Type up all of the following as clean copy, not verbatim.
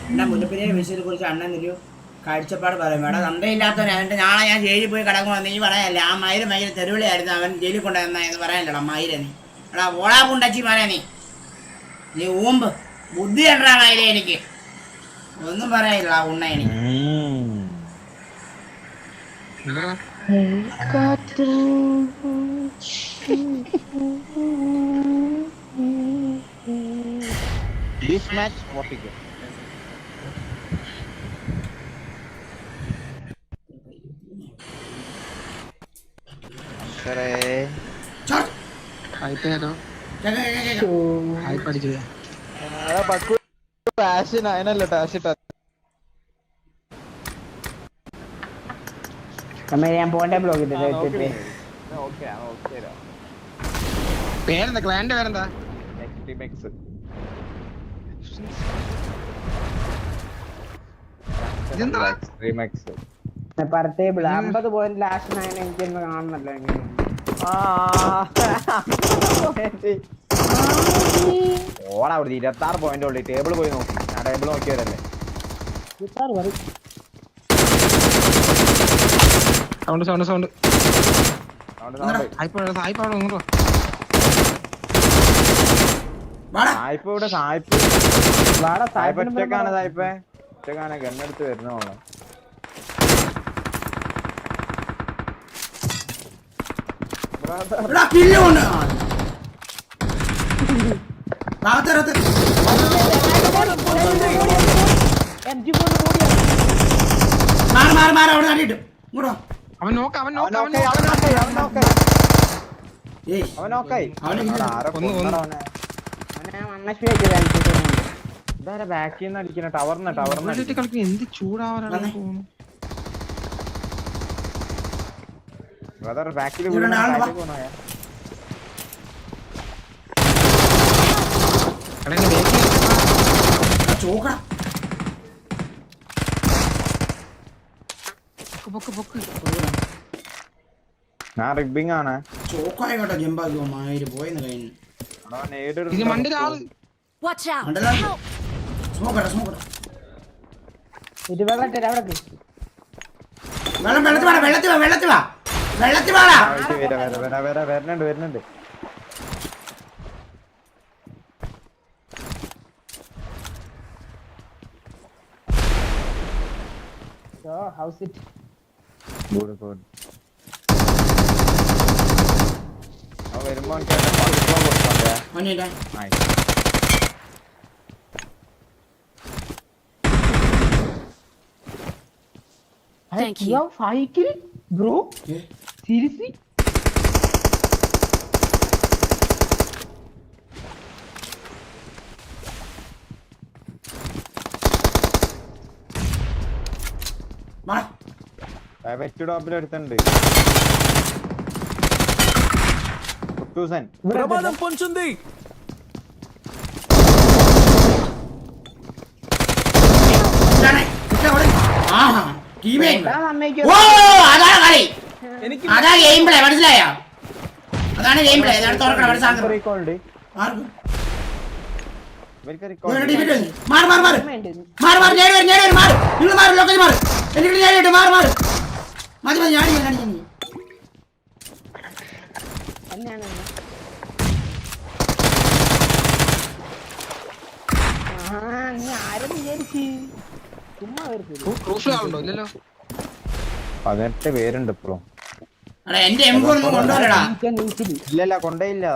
എന്നാ മുല്ലപ്പെരിയാർ വിഷയത്തെ കുറിച്ച് അണ്ണൻ ഒരു കാഴ്ചപ്പാട് പറയും വേണം. തന്തയില്ലാത്തവൻ അവൻ്റെ നാളെ ഞാൻ ജയിലിൽ പോയി കിടക്കുമ്പോൾ നീ പറയാനല്ലേ ആ മയില് ഭയങ്കര തെരുവിളിയായിരുന്നു അവൻ ജയിലിൽ കൊണ്ടുവന്ന എന്ന് പറയാനല്ലടാ മയില നീ എടാ ഓളാ പുണ്ടച്ചി മല നീ ഊമ്പ് ബുദ്ധി കണ്ടാ മയില എനിക്ക് ഒന്നും പറയാനില്ല ആ ഉണ്ണ എനിക്ക് This match, what is it? Sir, hype है तो hype पड़ गया अरे बक्कू ऐसे ना है ना लटा ऐसे टा हमें यहाँ पॉइंट ब्लॉक इधर है ओके ओके रा പേര് എന്താ ക്ലയന്റ് പേരെന്താ എക്സ്ട്രീമെക്സ് ഇതെന്താ എക്സ്ട്രീമെക്സ് पर टेबल 50 പോയിന്റ് ലാസ്റ്റ് 9 എനിക്ക് ഒന്ന് കാണണല്ലോ എങ്ങനെ ഓടാ അവിടെ 26 പോയിന്റ് ഉള്ളു ടേബിൾ പോയി നോക്കി ഞാൻ ടേബിൾ നോക്കിയവരല്ലേ സൗണ്ട് hype അങ്ങോട്ടോ സായിപ്പ് ഇവിടെ സായിപ്പ് സായിപ്പ് ഒറ്റക്കാണ് സായിപ്പേ ഒറ്റക്കാണ് ഗണ്ണെടുത്ത് വരുന്നോളൂ അവൻ നോക്ക് ബാക്കിന്ന് അടിക്കുന്ന ടവർന്ന് എന്ത് ചൂടാവാനാണ് ബ്രദർ ബാക്കിൽ ഞാൻ റിബിങ് ആണ് ചോക്കായിക്കോട്ടെ ജമ്പാക്കി മായിര് പോയെന്ന് കഴിഞ്ഞു വരുന്നുണ്ട് ഹൗസ് ഇറ്റ് വരുമ്പോ Thank you. 5 kill, bro. Yeah. Seriously? എടുത്തുണ്ട് ప్రమాదం పొంచుంది അതാ ഗെയിം പ്ലേ മനസ്സിലായോ അതാണ് ഗെയിം പ്ലേ പതിനെട്ട് പേരുണ്ട് ഇപ്പോഴും എന്റെ എംബോ ഒന്നും കൊണ്ടുവരടാ ഇല്ലല്ല കൊണ്ടേയില്ല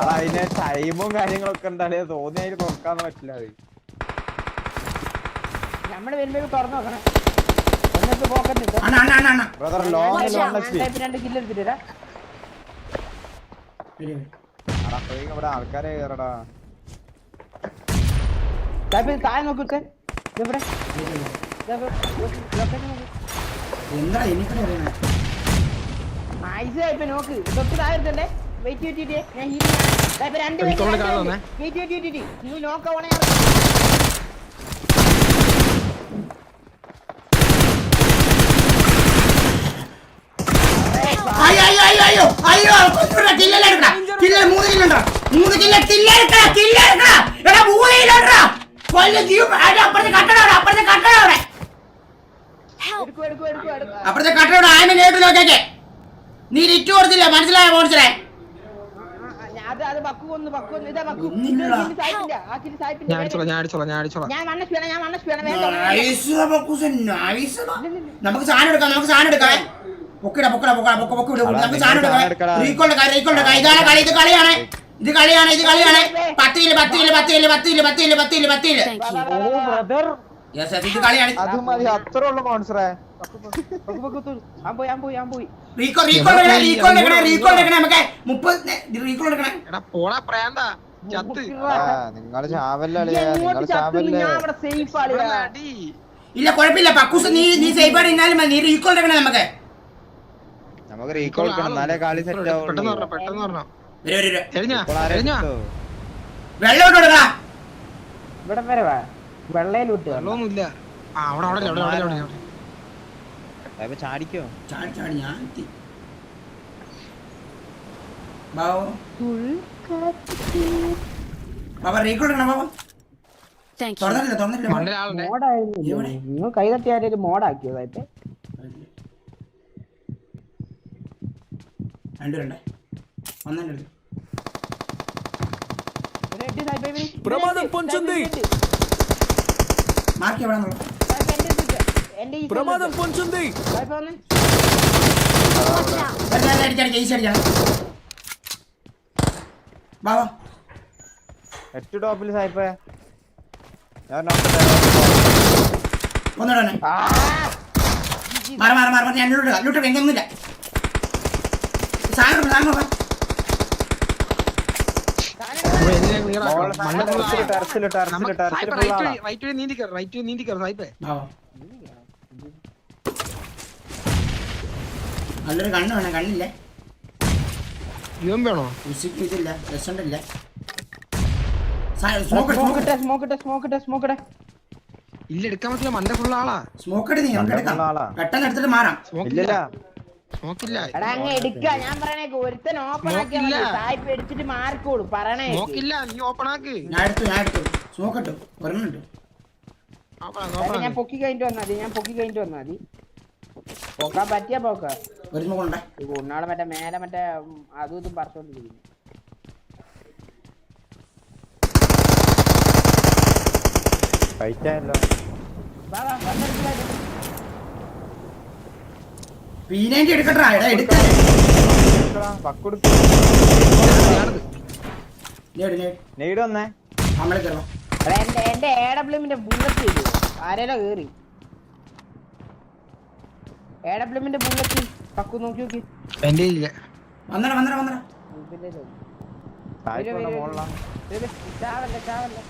അതിന് ടൈമും കാര്യങ്ങളൊക്കെ ഉണ്ടാലേ തോന്നി അതിന് തുറക്കാന്ന് പറ്റില്ല അത് നമ്മള് വരുമ്പോ തുറന്നു നോക്കണം ബ്രദർ ലോങ് ഇവിടെ ആൾക്കാരെ കയറടാ താഴെ നോക്കട്ടെ എന്താ എനിക്കറിയാ നോക്ക് തൊട്ട് താഴെ വെയിറ്റ് നിങ്ങൾ നോക്കണേ അയ്യോ കില്ലെടുക്കടാ കില്ല 3 കില്ലുണ്ടോ 3 കില്ല കില്ലെടുക്കടാ എടാ 3 കില്ലുണ്ടോ കൊല്ല ജീവ അപ്പുറത്തെ കട്ടട അവിടെ അപ്പുറത്തെ കട്ടട ആയമ കേട്ട് നോക്കിയേക്കെ നീ ഇറ്റു കൊടുത്തില്ല മനസ്സിലായോ മോണിച്ചറേ ഞാൻ അടിച്ചോളാം നമുക്ക് സാധനം എടുക്കാം നമുക്ക് പൊക്കിടാ നമുക്ക് സാധനം എടുക്കാം റീകോളിന്റെ ഇതാണ് കളി ഇത് കളിയാണ് 10 ഇത് കളിയാണ് അത് മതി അത്ര ഉള്ള മോൺസ്റ്ററേ റീകോൾ നമുക്ക് 30 റീകോൾ എടുക്കണേ എടാ പോടാ പ്രാന്താ ചത്ത് നിങ്ങള് ചാവല്ലേ നിങ്ങള് ചാവല്ലേ അടി ഇല്ല കുഴപ്പമില്ല പക്കൂസ് നീ സേഫ് ആയിട്ട് ഇന്നാലും മതി നീ റീകോൾ എടുക്കണേ നമുക്ക് റീകോൾ എടുക്കണം എന്നാലേ കളി സെറ്റ് പെട്ടെന്ന് ആവുള്ളൂ പറഞ്ഞോ വെള്ളം ഇപ്പോൾ ഇട്ട് കൊടുക്കടാ ഇവിടെ വരെ വാ വെള്ളയിലോട്ട് വെള്ളമൊന്നുമില്ല ആ അവിടെ ചാടിക്കോ ചാടി ഞാൻ എത്തി ബാബു റീകോൾ എടുക്കണം ബാബു Thank you. തുറന്നില്ല മണ്ടലാളുടെ മോഡായിരുന്നു നിങ്ങൾ കൈ തട്ടിയാലും മോഡാക്കിയതായിട്ട് രണ്ടുപേരുണ്ടേ ഒന്നുണ്ട് പ്രമാദം പൊൻചന്തി മാർക്ക് എവിടെ പ്രമാദം പൊൻചന്തി അടിക്കണം ബാബാ 8 ടോപ്പിൽ സായിപ്പേ ഞാൻ ഒന്നുകൂടെ മാറി ഞാൻ ലൂട്ട് എനിക്കൊന്നുമില്ല സാധനം റൈറ്റ് നീന്തിക്കറ സായിപ്പേ നല്ലൊരു കണ്ണ് വേണം കണ്ണില്ലേ യുവം വേണോ മ്യൂസിക് ഇതില്ല രസമുണ്ടില്ല സ്മോക്ക് ഇല്ല എടുക്കാൻ പറ്റില്ല മണ്ട ഫുള്ള ആളാ സ്മോക്ക് എടുത്ത് നീ നമുക്ക് എടുക്കാം പെട്ടെന്ന് എടുത്തിട്ട് മാറാം സ്മോക്കില്ല സ്മോക്കില്ല എടാ അങ്ങ് എടുക്ക ഞാൻ പറയണേക്ക് ഒരുത്തൻ ഓപ്പൺ ആക്കിയാ മതി സായിപ്പ് എടുത്തിട്ട് മാറിക്കോളൂ പറയണേ സ്മോക്കില്ല നീ ഓപ്പൺ ആക്ക് ഞാൻ എടുത്തു സ്മോക്ക് ഇട്ടു ഒരെണ്ണുണ്ട് ഞാൻ പൊക്കി കഴിഞ്ഞിട്ട് വന്നാ മതി പോക്കാൻ പറ്റിയാ പോക്ക ഒരു സ്മോക്ക് ഉണ്ടേ ഉണ്ണാളെ മേലെ അതും ഇതും പറിച്ചോണ്ടിരിക്കുന്നു കഴിച്ചാലോ പീനേന്റെ എടുക്കട്ടാ എടാ എടുക്കേ പക്കൊടുത്തു നെയ്ഡ് വന്നേ നമ്മളെ കയറാം എന്റെ AWMന്റെ ബുള്ളറ്റ് ചെയ്തു ആരേലോ കേറി AWMന്റെ ബുള്ളറ്റ് പക്കു നോക്കി എന്റെ ഇല്ല വന്നടാ ചാവല്ലേ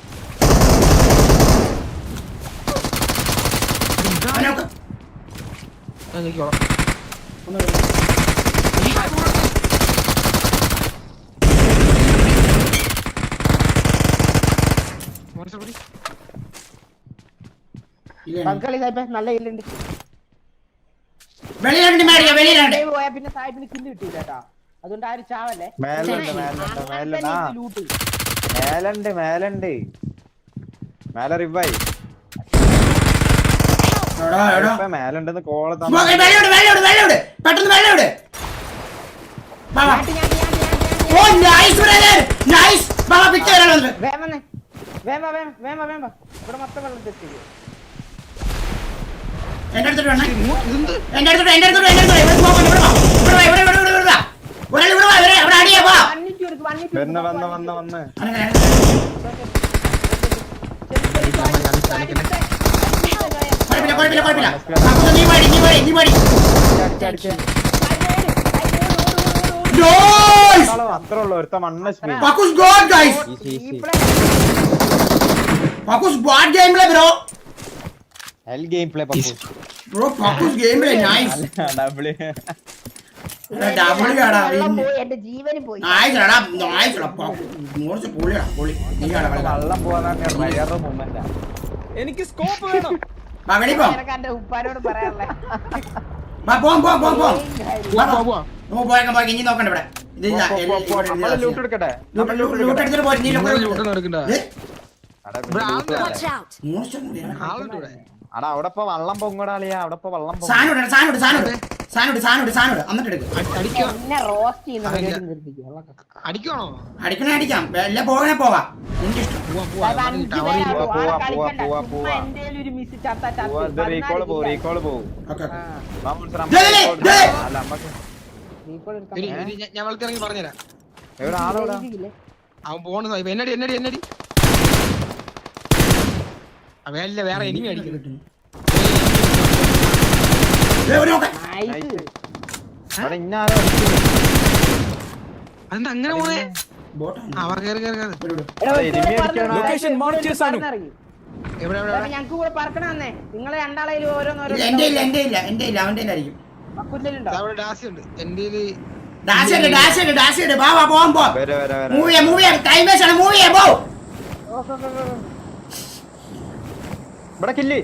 പങ്കാളി സായിപ്പേ നല്ല ഇല്ലുണ്ട് വെളിയിലുണ്ട് പോയാ പിന്നെ സായിപ്പിന് കില്ല് കിട്ടൂല കേട്ടോ അതുകൊണ്ട് ആരും ചാവല്ലേ മേലുണ്ട് മേലെ റിവായി മേലുണ്ടെന്ന് കോള പെട്ടെന്ന് വെള്ളോട് ഇവിടെ മൊത്തം വെള്ളം തെറ്റില്ല എന്റെ അടുത്തോട്ട് വന്ന് അത്ര ഉള്ളു ഒരുത്ത മണ്ണ ഹെൽ ഗെയിം പ്ലേ എന്റെ ജീവന് പോയി വള്ളം പോകാൻ മൂമെന്റാ എനിക്ക് സ്കോപ്പ് വേണം എന്റെ ഉപ്പാനോട് പറയാറില്ല പോവാ പോയേക്കാം ഇനി നോക്കണ്ട ഇവിടെ ഇത് ഇതാ, ലൂട്ട് എടുക്കട്ടെ ലൂട്ട് എടുത്തിട്ട് പോയി നീ ഇവിടെ ലൂട്ട് ലൂട്ട് നടക്കണ്ട ഏ? ഇവിടെ ആളുണ്ട് Watch out! മോശം കൂടിയാണ്. ആളുണ്ട് ഇവിടെ അടാ അവിടെ ഇപ്പൊ വെള്ളം പൊങ്ങടാളിയാ അവിടെ ഇപ്പൊ വെള്ളം പൊങ്ങ സാധനം ഇട്, സാധനം ഇട്, സാധനം ഇട്, സാധനം ഇട്, സാധനം ഇട്, എന്നിട്ട് എടുക്കും അടിക്കോ എന്നെ റോസ്റ്റ് ചെയ്യുന്ന പരിപാടി നിർത്തിക്കും അടിക്കണോ അടിക്കണേ അടിക്കാം എല്ലാം പോകണേ പോവാം എനിക്കിഷ്ടം പോവാ പോവാ പോവാ. എന്തേലും ഒരു മിസ് ചത്ത റീകോള് പോവും റീകോള് പോവും ഓക്കെ വാ മോൻസർ, ദേ, ദേ, ദേ. അല്ല അമ്മക്ക് ഞാൻ വെള്ളത്തിറങ്ങി പറഞ്ഞുതരാം എവിടെ ആളെവിടെ അവൻ പോണ് സാഹിബ് എന്നടി എന്നടി എന്നടി അവല്ല വേറെ എനിമി അടിക്കുന്നു അവിടെ ഇന്നാരോ അതെന്താ അങ്ങനെ പോണേ അവർ കേറി കേറി കേറി ലൊക്കേഷൻ മാർക്ക് ചെയ്താനു എവിടെ എവിടെ എവിടെ? ഞങ്ങക്ക് കൂടെ പറക്കണമെന്നേ നിങ്ങളെ രണ്ടാളേലും ഓരോന്നോരോ എന്റെ ഇല്ല അവന്റെ ആയിരിക്കും പക്കുന്നിലുണ്ടോ അവിടെ ഡാസി ഉണ്ട് എന്റെ ഡാഷ് വാ പോവാൻ പോ വരെ വരെ വരെ മൂവിയെ ടൈം വേസ്റ്റ് ആണ് മൂവിയെ പോ ഇവിടെ കില്ല്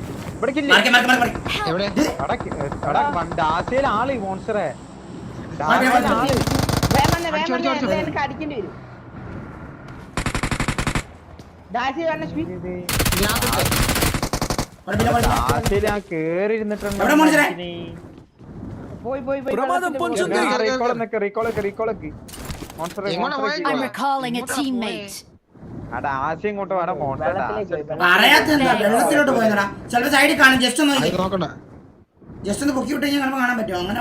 മാർക്ക് എവിടെ ഡാസിയിൽ ആള് മോൺസ്റ്ററെ എനിക്ക് അടിക്കേണ്ടി വരും ഡാസി പറഞ്ഞ സ്പീഡ് ഡാസിയിൽ ഞാൻ കേറി എവിടെ മോൺസ്റ്ററെ? പോയി പ്രമാദം പൊഞ്ചുന്തി. റീകോളൊക്കെ എങ്ങോട്ടാ പോയെ? I'm recalling a teammate. Darcy ഇങ്ങോട്ട് വേണം മോൺസ്റ്റർ പറയാത്തെന്താ വെള്ളത്തിലോട്ട് പോയതാ ചിലപ്പോ സൈഡിൽ കാണും ജസ്റ്റ് ഒന്ന് അത് നോക്കണ്ട ജസ്റ്റ് ഒന്ന് പൊക്കി വിട്ട് കഴിഞ്ഞാൽ കാണാൻ പറ്റുമോ അങ്ങനെ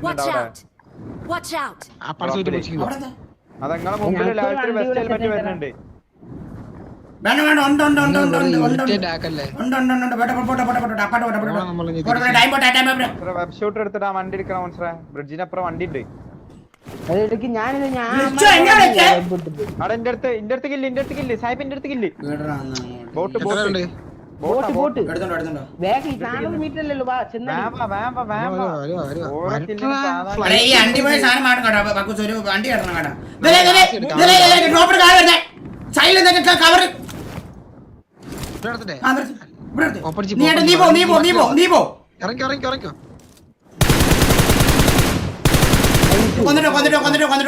Watch out! Watch out! അപ്പുറ സൈറ്റ് പിടിച്ചിരിക്കുന്നു അതങ്ങളെ മുമ്പിൽ വെസ്റ്റ് ഹെൽമെറ്റ് വരുന്നുണ്ട് വേണ്ട ആക്കല്ലേ വെബ് ഷൂട്ട് എടുത്തിട്ട് ആ വണ്ടി എടുക്കണം മോൺസ്റ്ററെ ബ്രിഡ്ജിനപ്പുറം വണ്ടി ഉണ്ട് ഞാനിത് അവിടെ എന്റെ അടുത്ത് കില്ല് സാഹിബ് എന്റെ അടുത്ത് കില്ല് ബോട്ട് എത്രയുണ്ട് ബോട്ട് എടുത്തോണ്ടോ വേഗം 400 മീറ്ററിലല്ലോ വാ ചെന്നാ ഓരോ കില്ലിന് സാധാരണ ഈ അണ്ടി പോയ സാധനം മാറ്റം കേട്ടോ ബക്കൂസ് ഒരു വണ്ടി കിടക്കണം കേട്ടോ ഡ്രോപ്പ് കാർ വരുന്നേ സൈഡിൽ നിന്നൊക്കെ കവർ ഇവിടെ എടുത്തിട്ടേ നീ പോ ഇറങ്ങി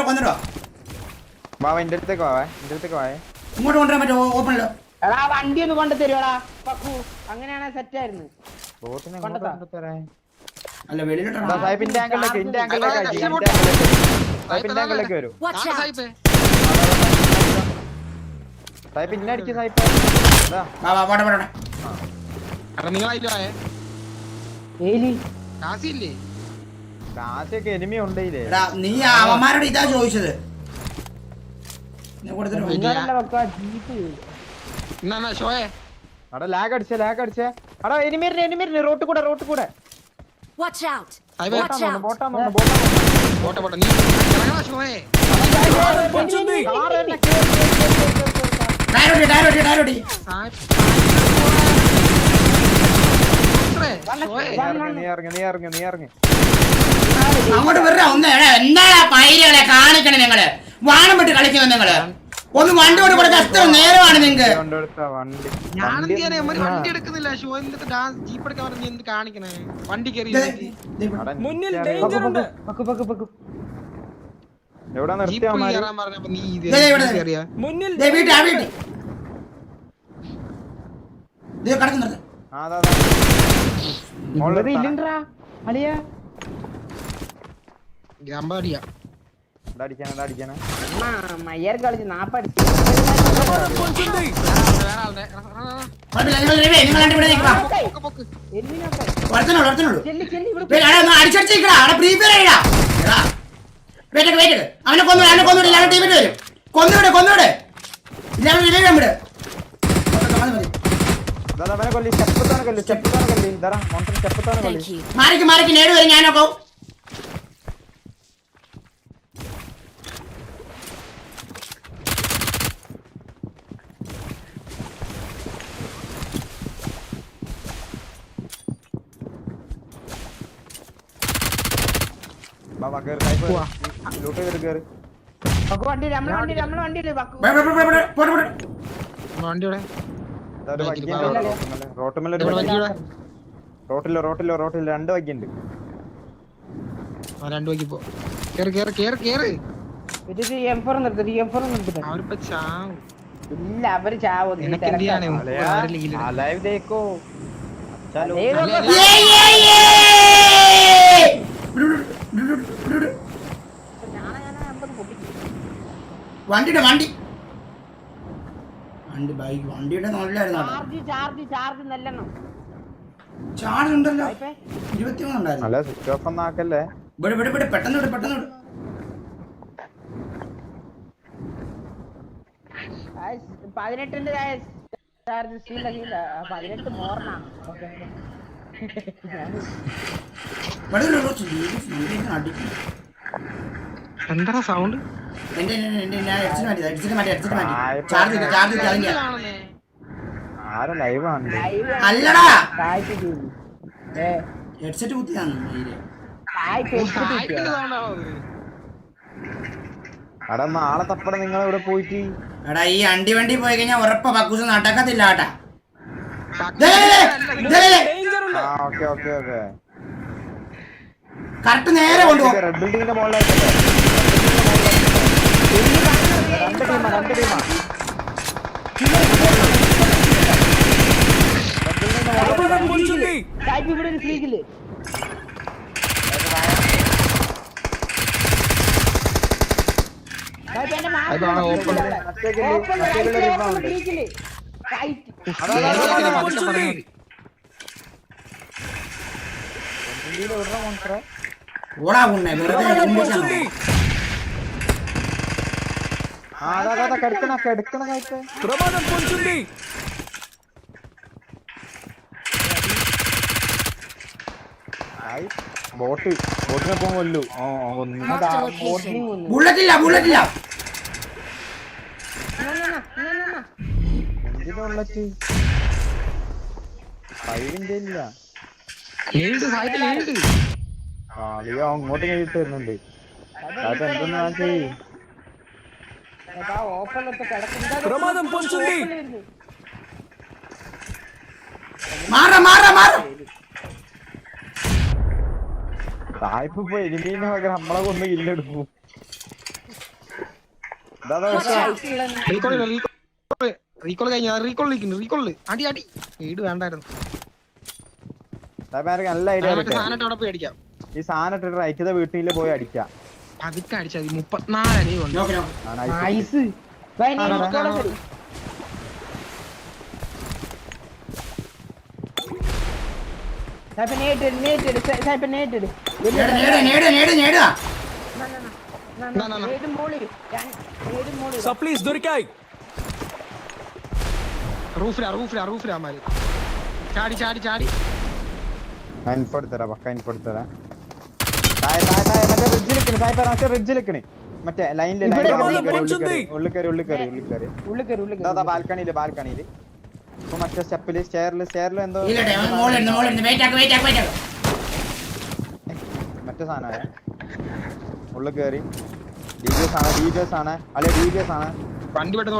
കൊന്നിട്ടോ ബാബ എന്റെ അടുത്തേക്ക് വാവേ ഇങ്ങോട്ട് കൊണ്ടുവരാൻ പറ്റുമോ ഓപ്പണിലോ എടാ വണ്ടി ഒന്ന് കൊണ്ടു തരുവാടാ പക്കു അങ്ങനെയാണെ സെറ്റ് ആയിരുന്നു ബോട്ടിനെ അല്ല വെളിയിലോട്ടോ സാഹിബിന്റെ ആംഗിളിലേക്ക് വരും Watch out! സാഹിബേ സാഹിബ് പിന്നെ അടിക്കും സാഹിബ് പോട്ടെ എടാ നിങ്ങളായില്ലോ ഏലി ഡാസി ഇല്ലേ ഡാസിയൊക്കെ എനിമി ഉണ്ടേ എടാ നീ അവന്മാരോട് ഇതാ ചോദിച്ചത് നീ കൊടുത്തിട്ട് പോ. നിങ്ങളല്ല പക്ക ജീപ്പ് എന്നാ ഷോയെ അവിടെ ലാഗ് അടിച്ചേ അവിടെ എനിമിരുന്ന് റോട്ട് കൂടെ Watch out! സാഹിബേ Watch out! ബോട്ടാന്ന് പോട്ടെ നീ ഇറങ്ങടാ ഷോയെ പൊഞ്ചുന്തി. ഡയറോട്ടി സാഹിബ് ഷോയെ നീ ഇറങ്ങി അങ്ങോട്ട് വരാ ഒന്ന് എന്താ പൈരികളെ കാണിക്കണേ നിങ്ങള് വാണം വിട്ട് കളിക്കുന്നത് നിങ്ങള് ഒന്ന് വണ്ടി കൊണ്ട് കൊടുക്കാൻ എത്ര നേരമാണ് നിങ്ങക്ക് വണ്ടി ഞാനെന്തിയാ വണ്ടി എടുക്കുന്നില്ല ഷോ എന്നിട്ട് ജീപ്പ് എടുക്കാൻ പറഞ്ഞ എന്ത് കാണിക്കണേ വണ്ടി കയറി മുന്നിൽ ഡേഞ്ചർ ഉണ്ട് എവിടെ ജീപ്പ് നിർത്തിയാ കയറാൻ പറഞ്ഞപ്പോ നീ ഇത് ഇവിടെ കയറിയാ മുന്നിൽ വീട്ടിൽ കിടക്കുന്നുണ്ട് ഇല്ലണ്ടാ അളിയാ അമ്പടിയാ അടിക്കാനാ മയ്യർ കളിച്ച് നാപ്പടിച്ചു പൊഞ്ചുന്തി. വേറെ ആളുടെ അടിച്ചടിച്ചിരിക്കടാ പ്രീപെയർ ചെയ്യടാ അവനെ കൊന്നുവിട് ഇല്ലാതെ ടീമിട്ട് വരും കൊന്നുവിട് ഇല്ലാതെ വിട് Thank you. മാറിക്ക് നേട് വരും ഞാനൊക്കെ വണ്ടി നമ്മളെ വണ്ടിയില് പക്കു വണ്ടിയുടെ റോട്ടില് രണ്ട് വയ്ക്കുണ്ട് രണ്ടു വയ്ക്ക് പോ. കേറ് കേറ് കേറ് കേറ്. ഇത് M4 നിർത്തി M4 നിർത്തി. അവരിപ്പോ ചാവും. ഇല്ല അവര് ചാവും. നിനക്ക് എന്ത് ചെയ്യാനേ ലൈവ് ദേക്കോ ചലോ വണ്ടിയുടെ വണ്ടി വണ്ടി ബൈക്ക് വണ്ടിയുടെ നല്ലായിരുന്നു ചാർജ് നല്ലെണ്ണം ചാർജ് ഉണ്ടല്ലോ 23 ഉണ്ടായിരുന്നു. അല്ല സ്വിച്ച് ഓഫ് ഒന്നും ആക്കല്ലേ. ഇവിടെ പെട്ടെന്ന് വിട് 18 ചാർജ് 18 മോർണാണ്. എന്താ സൗണ്ട്? ആരാ ലൈവ് ആണ്? അല്ലടാ ഏ ഹെഡ്സെറ്റ് കുത്തിയാണ്. എടാ നാളെ തപ്പട നിങ്ങൾ ഇവിടെ പോയിട്ട്. എടാ ഈ അണ്ടി വണ്ടി പോയി കഴിഞ്ഞാൽ ഉറപ്പ പക്കൂസ് നടക്കത്തില്ല കേട്ടാ. ഓക്കെ ഓക്കെ ഓക്കെ കറക്റ്റ് നേരെ കൊണ്ടുപോകും. റെഡ് ബിൽഡിങ്ങിന്റെ മുകളിലായിട്ടല്ലേ? രണ്ട് ടീമാ ప్రమాదం పొంచుంది. ഇവിടെ ഒരു ഫ്രീക്കില് ഓടാ ഉണ്ണേ വെറുതെ పొంచుంది. ప్రమాదం పొంచుంది. ബോട്ടിനെ പോകാൻ കൊല്ലു. Marked a location. ബുള്ളറ്റില്ല എന്തിനാ ഉള്ളറ്റ് ഫൈവിന്റെ ഇല്ല. ലിയോ അങ്ങോട്ട് കഴിട്ട് വരുന്നുണ്ട്. അത് എന്തെന്ന് ചെയ്യ്. ഓപ്പണിലൊക്കെ കിടക്കുന്നത് ప్రమాదం పొంచుంది. മാറ സായിപ്പ് ഇപ്പൊ എലിമീനെ പകരം നമ്മളെ കൊണ്ട് ഇല്ലെടുക്കും. റീകോൾ കഴിഞ്ഞ റീകോളില് അടി അടി വീട് വേണ്ടായിരുന്നു. നല്ല ഐഡിയ. സാധനം അവിടെ പോയി അടിക്കാം. ഈ സാധനം ഇട്ടിട്ട് റൈറ്റ് വീട്ടിൽ പോയി അടിക്കാം. പതുക്കെ അടിച്ചാൽ 34 അടി കൊണ്ട്. നൈസ് సప్లీస్ దొరికాయి. റൂഫിലാ മാര് ചാടി ഇൻഫോ എടുത്തരാ പക്ക ഇൻഫോ എടുത്തരാ. മറ്റേ റിഡ്ജിലിക്കണേ മറ്റേ ലൈനില് ഉള്ളിൽ കയറി ബാൽക്കണിയില് ഇപ്പൊ മറ്റേ സ്റ്റെപ്പില് സ്റ്റെയറില് എന്തോ മറ്റേ സാധനമായ ഉള്ളിൽ കയറി. ഡീറ്റെയിൽസ് ആണ് അല്ലെ ഡീറ്റെയിൽസ് ആണ്. വണ്ടി പെട്ടെന്ന്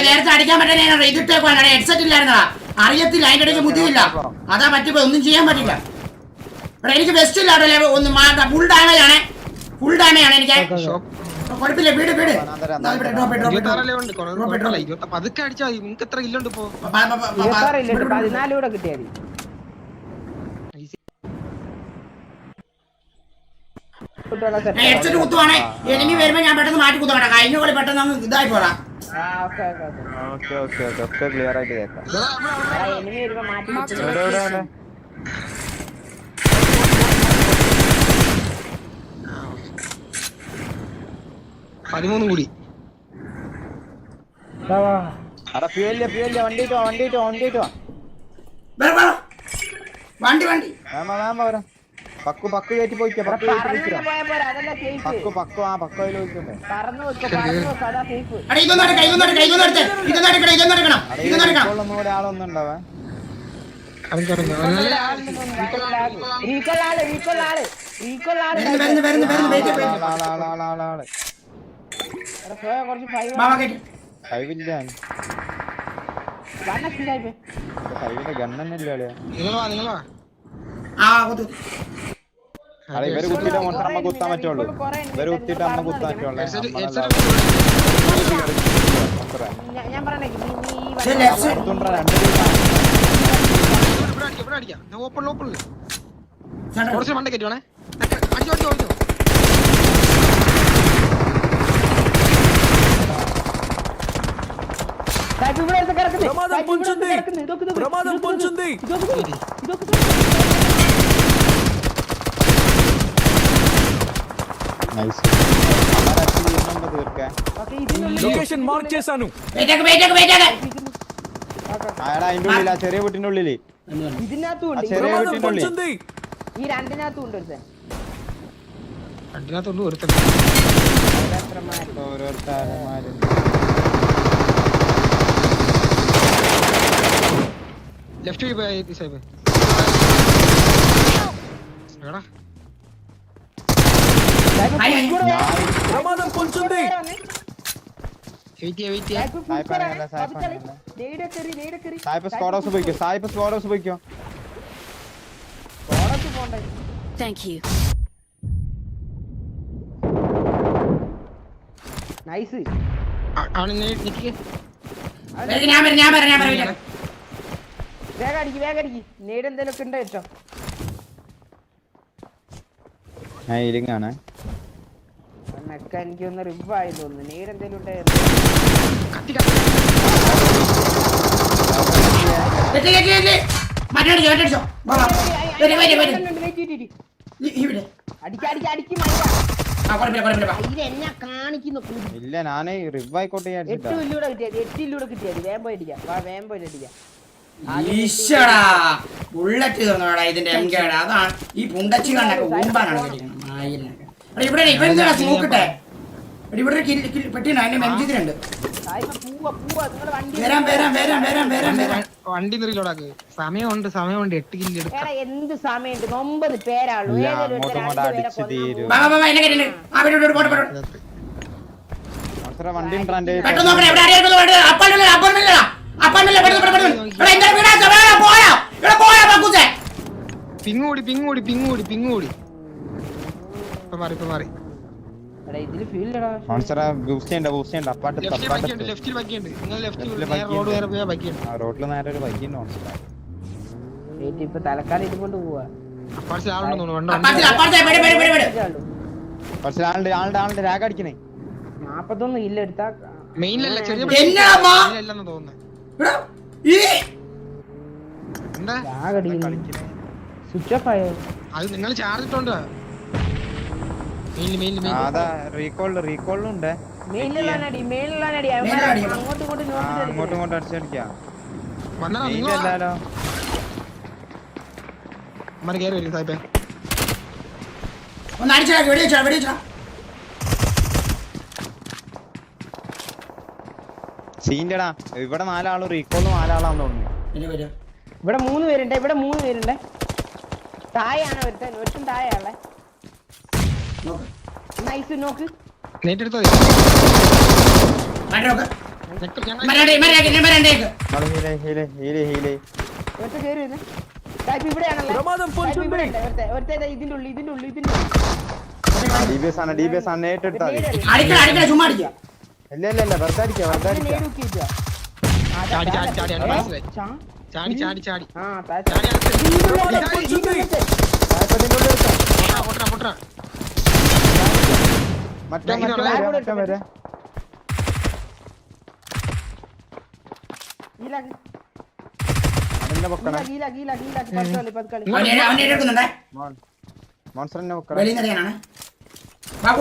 നേരത്തെ അടിക്കാൻ പറ്റാൻ ഇതിട്ടേക്കാണ്. ഹെഡ്സെറ്റ് ഇല്ലായിരുന്നടാ, അറിയത്തില്ല, അതിന്റെ ഇടയ്ക്ക് ബുദ്ധിയില്ല, അതാ പറ്റിപ്പോ ഒന്നും ചെയ്യാൻ പറ്റില്ല. എനിക്ക് വെസ്റ്റ് ഇല്ലാട്ടോ, ഒന്ന് ഫുൾ ഡാമേജ് ആണ് എനിക്ക്. കുഴപ്പമില്ല, വീട് പതുക്കെ അടിച്ചാ നിനക്ക് എത്ര ഇല്ലുണ്ട് ഇപ്പൊ? 14 കിട്ടിയാൽ ഹെഡ്സെറ്റ് കുത്തുവാണേ. എനിമി വരുമ്പോ ഞാൻ പെട്ടെന്ന് മാറ്റി കുത്തണം. കഴിഞ്ഞ കളി പെട്ടെന്ന് അങ്ങ് ഇതായി പോടാ. ക്ലിയർ ആയിട്ട് കേൾക്കാം. മാറ്റി 13 കൂടി. വണ്ടി പക്കു കയറ്റി പോയിക്കോ. പക്കു ആളൊന്നും ഉണ്ടാവാ. കയ്യിലെ ഗണ്ണല്ലേ അളിയാ നിങ്ങൾ വാ ആ കുത്തു അല്ല ഇവര് കുത്തിയിട്ട് മോൺസ്റ്റർ നമ്മ കുത്താൻ പറ്റുള്ളൂ ഇവര് കുത്തിയിട്ട് നമ്മ കുത്താൻ പറ്റുള്ളൂ ഞാൻ പറഞ്ഞേ ശരി, left side. ഇവിടെ അടിക്കാം ഓപ്പണിൽ സെൻട്രൽ. കുറച്ച് മണ്ട കയറ്റുവാണേ അടിച്ചോ ప్రమాదం పొంచుంది ప్రమాదం పొంచుంది നൈസ് തീർക്കാൻ లొకేషన్ మార్క్ చేశాను വെയിറ്റ് ആക്ക്. അയാളെ അതിന്റെ ഉള്ളിൽ ആ ചെറിയ വീട്ടിന്റെ ഉള്ളില് ഇതിനകത്തും ആ ഉണ്ട് ചെറിയ ప్రమాదం വീട്ടിന്റെ ഉള്ളിൽ పొంచుంది ഈ രണ്ടിനകത്തും ഉണ്ട് ഒരുത്തൻ രണ്ടിനകത്തുണ്ട് ഒരുത്തൻ ഓരോരുത്തരന്മാരും ലെഫ്റ്റ് പോയി സാഹിബ് എടാ ప్రమాదం పొంచుంది വെയിറ്റ് സായിപ്പ് സ്ക്വാഡ് ഹൗസ് പോയിക്കോ Thank you. നൈസ് ആണ് നിക്ക് ഞാൻ പറയാം വേഗം അടിക്ക് നേട് എന്തേലൊക്കെ ഉണ്ടോ ഏറ്റവും ഞാൻ ഇരിങ്ങാണ് എന്നൊക്കെ എനിക്കൊന്ന് റിവ് ആയി തോന്നുന്നു നേട് എന്തേലും ഉണ്ടായിരുന്നു മറ്റേ ചോദിച്ചോ അടിക്ക് എന്നെ കാണിക്കുന്നു ഇല്ല ഞാന് റിവ് ആയിക്കോട്ടെ 8 ഇല്ലൂടെ കിട്ടിയത് വേഗം പോയി അടിക്കാം ഈശ്വടാ ബുള്ളറ്റ് തോന്നടാ ഇതിന്റെ എം കെയുടെ അതാണ് ഈ പുണ്ടച്ചി കണ്ടൊക്കെ ഊമ്പാനാണ് കളിക്കുന്നത് ഇവിടെ ഇവരെന്താ നോക്കട്ടെ ഇവിടെ ഒരു പെട്ടിയുണ്ട് അതിന്റെ മെഞ്ചിതിലുണ്ട് വരാം വണ്ടി നിർലോടാക്ക് സമയമുണ്ട് 8 കില്ല് എടുക്കാം എന്ത് സമയമുണ്ട് 9 പേരാളൂ വണ്ടി പെട്ടെന്ന് നോക്കണേ എവിടെ ആരെയും പിങ്ങൂടി ഇപ്പൊ മാറി ഇതില് ഫീൽഡാ ബൂസ്റ്റ് ചെയ്യണ്ട അപ്പാട്ട് ലെഫ്റ്റിൽ ബക്കിയുണ്ട് നിങ്ങൾ ലെഫ്റ്റിൽ റോഡ് നേരെ പോയാൽ ബക്കിയുണ്ട് റോഡില് നേരെ ഒരു ബൈക്കുണ്ട് ഇപ്പൊ തലക്കാലം ഇതുകൊണ്ട് പോവാ അപ്പാർട്സ് ആളുണ്ടെന്ന് തോന്നുന്നു പക്ഷെ ആളുടെ രാഗ അടിക്കണേ 41 ഇല്ല എടുത്താ മെയിനിലല്ല ചെറിയ എന്നാ മെയിനിലല്ലെന്ന് തോന്നുന്നു എന്താ സ്വിച്ച് ഓഫ് ആയോ അത് നിങ്ങൾ ചാർജ് ഇട്ടോണ്ട് മെയിൻ അതാ റീകോളിലുണ്ട് അങ്ങോട്ടും അടിച്ചടിക്കാം വന്നാ അല്ലല്ലോ മറി കയറി വരും സാഹിബേ ഒന്ന് അടിച്ചാ സീൻ്റെടാ ഇവിടെ 4 ആള് റീകോളിൽ 4 ആളാന്ന് തോന്നുന്നു ഇവിടെ 3 പേരുണ്ട് താഴെയാണ് ഒരുത്തൻ താഴെയാണല്ലേ നൈസ് നോക്ക് നേറ്റെടുത്തോ ప్రమాదం పొంచుంది ഇതിന്റെ ഉള്ളിൽ DBS ആണ് നേരിട്ടെടുത്താ അടിക്കല ചുമ്മാ അടിക്കുക ഇല്ല വെറുതെ അടിക്കാം ചാടി ప్రమాదం పొంచుంది മറ്റേ വരെ അതിന്റെ പൊക്കണേ അവനെ എടുക്കുന്നുണ്ടേ മോൺസ്റ്ററിന്റെ പൊക്കണേ വെളിയിൽ നിന്നറിയാനാണ്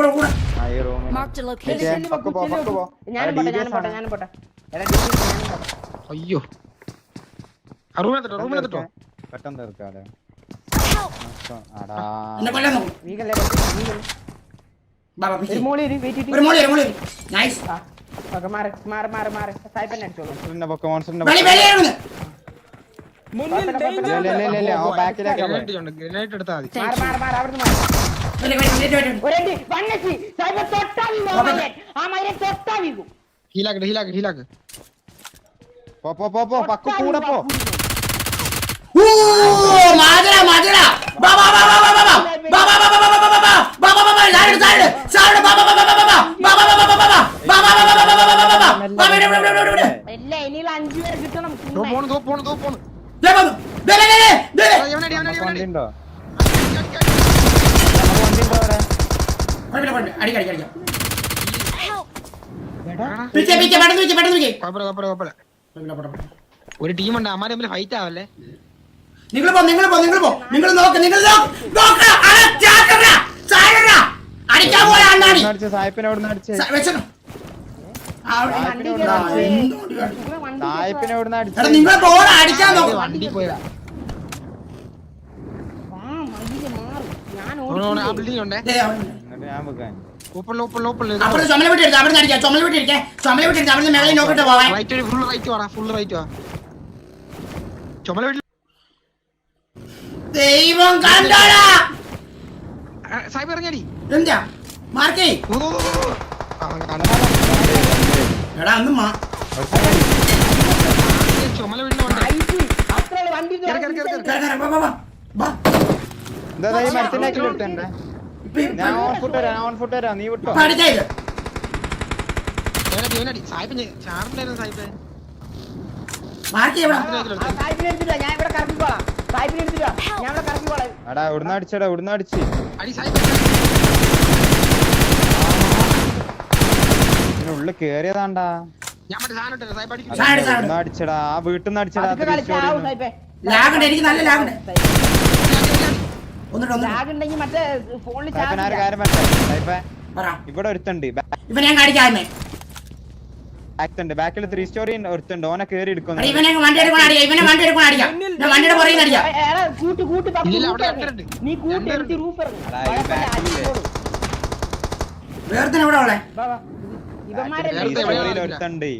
കൂടെ ആ ഈ റൂമിൽ Marked a location. പോ ഞാനും പോട്ടെ അയ്യോ റൂമിലെത്തിട്ടോ പെട്ടെന്ന് തീർക്കാല്ലേ എന്നെ കൊല്ലാൻ നോക്കും ഒരു മോളി വെയിറ്റ് ഒരു മോളി നൈസ് മാറി സായിപ്പന്നെ അടിച്ചോളൂ മുന്നിൽ danger. ഗ്രനേഡ് എടുത്താൽ മതി മാറി അവിടുന്ന് ഒരടി വണ്ണച്ചി സായിപ്പ തൊട്ടാ വീകും ആ മൈനെ തൊട്ടാ വീകും ഹീലാക്ക് പോ പക്കു കൂടെ പോ. മാതിര ഇല്ല ഇനിയുള്ള 5 പേരെ കിട്ടണം പോണ് വണ്ടിണ്ടോ? ഒരു ടീമുണ്ട് അമ്മാരെ തമ്മിൽ ഫൈറ്റ് ആവല്ലേ. നിങ്ങൾ നോക്ക് അടിക്കാൻ പോയ അണ്ണാടി സായിപ്പിനെ എവിടെ നിന്ന് അടിച്ചേ? സായിപ്പിനെ എവിടെ നിന്ന് അടിച്ചേ? നിങ്ങൾ ബോൾ അടിക്കാൻ നോക്ക്. വണ്ടി പോയതാ. ഞാൻ ആ ബിൽഡിംഗ് ഉണ്ടേ. എന്നിട്ട് ഞാൻ വെക്കാൻ അപ്പോൾ ചുമല വിട്ടിരിക്കാം, അവിടെ നിന്ന് അടിക്കാം. ചുമല വിട്ടിരിക്കാം, അവിടെ നിന്ന് മേലെ നോക്കിട്ട് പോവാൻ. റൈറ്റ് ഫുൾ റൈറ്റ് വാ. ചുമല വീട്ടിൽ ദൈവം കണ്ടോടാ. സാഹിബ് ഇറങ്ങിയടി. എന്താ മാർക്കേ എടാ അന്ന് ചുമല വീട്ടിൽ വണ്ടി എന്താ ഈ മരത്തിന്റെ എടുത്തേ? ഞാൻ ഓൺ ഫുട്ട് തരാം, നീ വിട്ടോ. സാഹിബ് ചാറുണ്ടായിരുന്നു സാഹിബ്. എടാ ഇവിടുന്ന് അടിച്ചടാ, ഇവിടുന്ന് അടിച്ച് അടി സാഹിബ്. ഉള്ളിൽ കേറിയതാണ്ടാ. ഞാൻ മറ്റേ സാധനം ഇട്ടേ സാഹിബ് അടിക്കും. ഇവിടുന്ന് അടിച്ചടാ, ആ വീട്ടിൽ നിന്ന് അടിച്ചടാ. ലാഗുണ്ട്, എനിക്ക് നല്ല ലാഗുണ്ട്. മറ്റേ ഫോണിൽ കാര്യം മനസ്സിലായി. ഇവിടെ ഒരുത്തുണ്ട്, ഇവനെ ഞാൻ കാണിക്കാമേ. ബാക്കിൽ 3 സ്റ്റോറി ഒരുത്തുണ്ട്, ഓനെ കേറി എടുക്കുന്നു. ഇവനെ വണ്ടി എടുക്കണം അടിക്കാം, ഇവനെ വണ്ടി എടുക്കണം അടിക്കാം. ഞാൻ വണ്ടിയുടെ പുറകിൽ അടിക്കാം. നീ കൂട്ടി റൂഫ് വേറെ ഇവിടെ ഉള്ളേ ഒരുത്തുണ്ട്.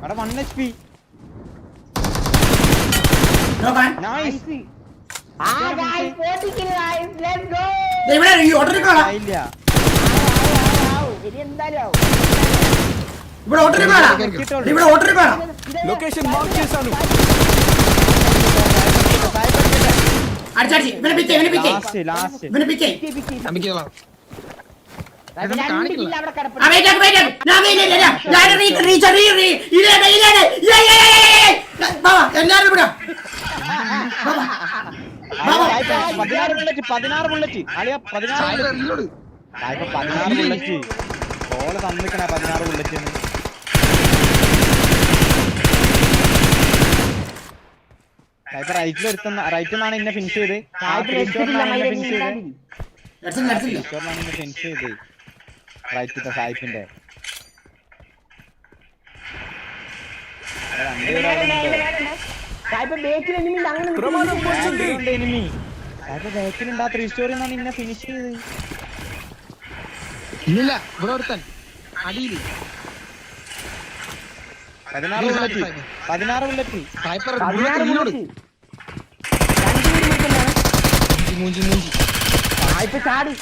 അവിടെ 1 HP. നൈസ്. ഇവിടെ ഈ ഓട്ടോറിക്ഷ ഇല്ല, ഇവിടെ ഓട്ടോറിക്ഷ లొకేషన్ మార్క్ చేశాను. അടിച്ചടിച്ച് ഇവനെ പിക്കേ ലാസ്റ്റ് ഇവനെ പിക്കേ. നമിക്കോളാം. എല്ലാരും ഇവിടെ 16 ബുള്ളറ്റ് അളിയ 16 ബുള്ളറ്റ് ഓള് തന്നിക്കണ 16 ബുള്ളറ്റിന്. റൈറ്റിൽ നിന്നാണ് എന്നെ ഫിനിഷ് ചെയ്ത്. ഫിനിഷ് ചെയ്ത് റൈറ്റിത്തെ സായിപ്പിന്റെ ప్రమాదం వచ్చింది. എനിമി ബാക്കിലുണ്ടാ 3 സ്റ്റോറി എന്നാണ് ഇന്നെ ഫിനിഷ് ചെയ്ത്. ഇല്ല ഇവിടെ ഒരുത്തൻ അടിയിൽ 16 ബുള്ളറ്റ് സായിപ്പർ മുന്നോട്ട് മൂഞ്ചി ചാടി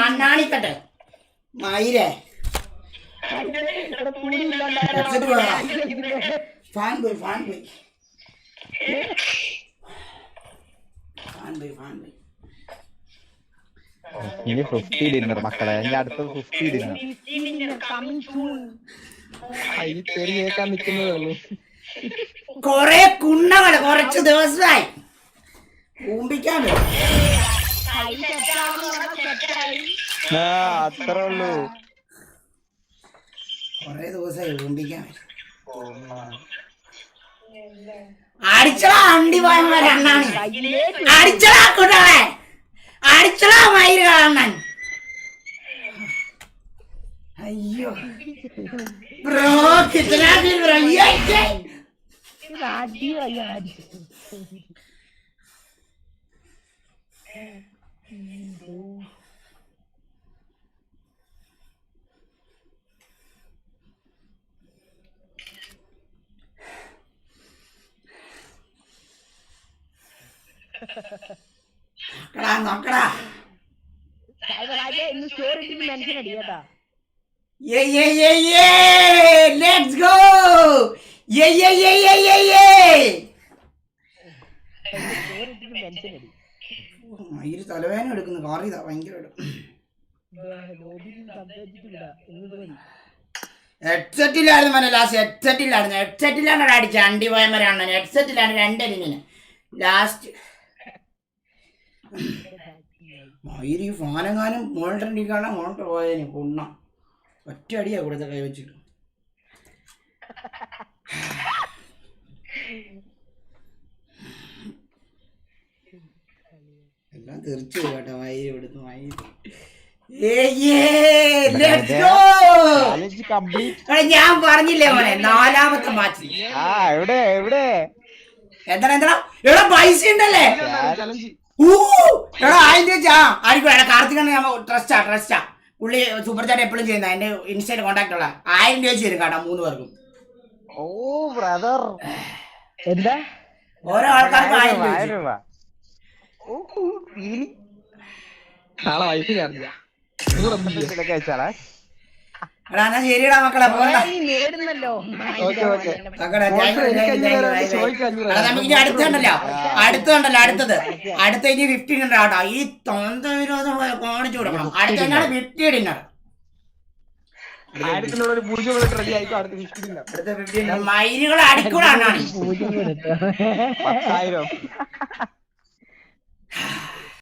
അണ്ണാണിക്കട്ടെ മയിലേ ഫാൻ പോയി ഇനി 50 ഡിന്നർ മക്കളെ, എന്റെ അടുത്തത് 50 ഡിന്നർ. കേൾക്കാൻ നിൽക്കുന്നതേ ഉള്ളൂ. കൊറേ കുണ്ണകള് കുറച്ച് ദിവസമായി ഊമ്പിക്കാൻ അത്രേ ഉള്ളൂ. കൊറേ ദിവസമായി ഊമ്പിക്കാൻ അടിച്ചടാ അണ്ടി പോയവരെ അണ്ണാണ്. അടിച്ചടാ കൂട്ടാളെ, അടിച്ചടാ മയില് അണ്ണൻ. അയ്യോ ബ്രോ കിतना दिन ബ്രോ നോക്കടാ. ഇന്ന് സ്റ്റോറി മെൻഷൻ അടി കേട്ടാ. Let's go! മയില് തലവേദന എടുക്കുന്നു, കാറിയതാ ഭയങ്കരമായിട്ട്. ഹെഡ്സെറ്റിലായിരുന്നു മനെ ലാസ്റ്റ്, ഹെഡ്സെറ്റിലാണ് അടിച്ചത്. അണ്ടി പോയവരാണ് ഹെഡ്സെറ്റിലാണ് 2 എലിമിന് ലാസ്റ്റ്. മയില് ഈ ഫാനെങ്ങാനും മോണിറ്ററിക്കാണ് മോണിറ്റർ പോയതിന് പൊണ്ണ ഒറ്റ അടിയാ കൊടുത്ത കൈ വെച്ചിട്ട്. എല്ലാം തെറിച്ചു കേട്ടോ മയില് ഇവിടുന്ന്. മയില് ഞാൻ പറഞ്ഞില്ലേ മോനെ 4ാമത്തെ മാച്ച്. എന്താ എടാ പൈസ ഉണ്ടല്ലേ. എടാ 1000 രൂപ ആയിരിക്കും. കാർത്തിക് ട്രസ്റ്റാ പുള്ളി സൂപ്പർ ചാറ്റ് എപ്പോഴും ചെയ്യുന്ന എന്റെ ഇൻസ്റ്റയിൽ കോൺടാക്ട് ഉള്ള 1000 രൂപ തരും കേട്ടോ 3 പേർക്കും. ഓ ബ്രദർ എന്താ ഓരോ ആൾക്കാർക്ക് 1000 രൂപ. നാളെ വൈഫിനെ അറിയാ എടാ എന്നാ ശരിയടാ മക്കളെ പോകണ്ട. നേടുന്നല്ലോ. നമുക്ക് അടുത്തുണ്ടല്ലോ അടുത്തത് ഇനി 50 ഡിന്നർ ആട്ടോ. ഈ തൊന്ത വിരോധം കാണിച്ചു കൊടുക്കണം. അടുത്ത തന്നെയാണ് 50 ഡിന്നർ. അടുത്ത 50 മയിലുകൾ അടിക്കൂടാണ്. 10,000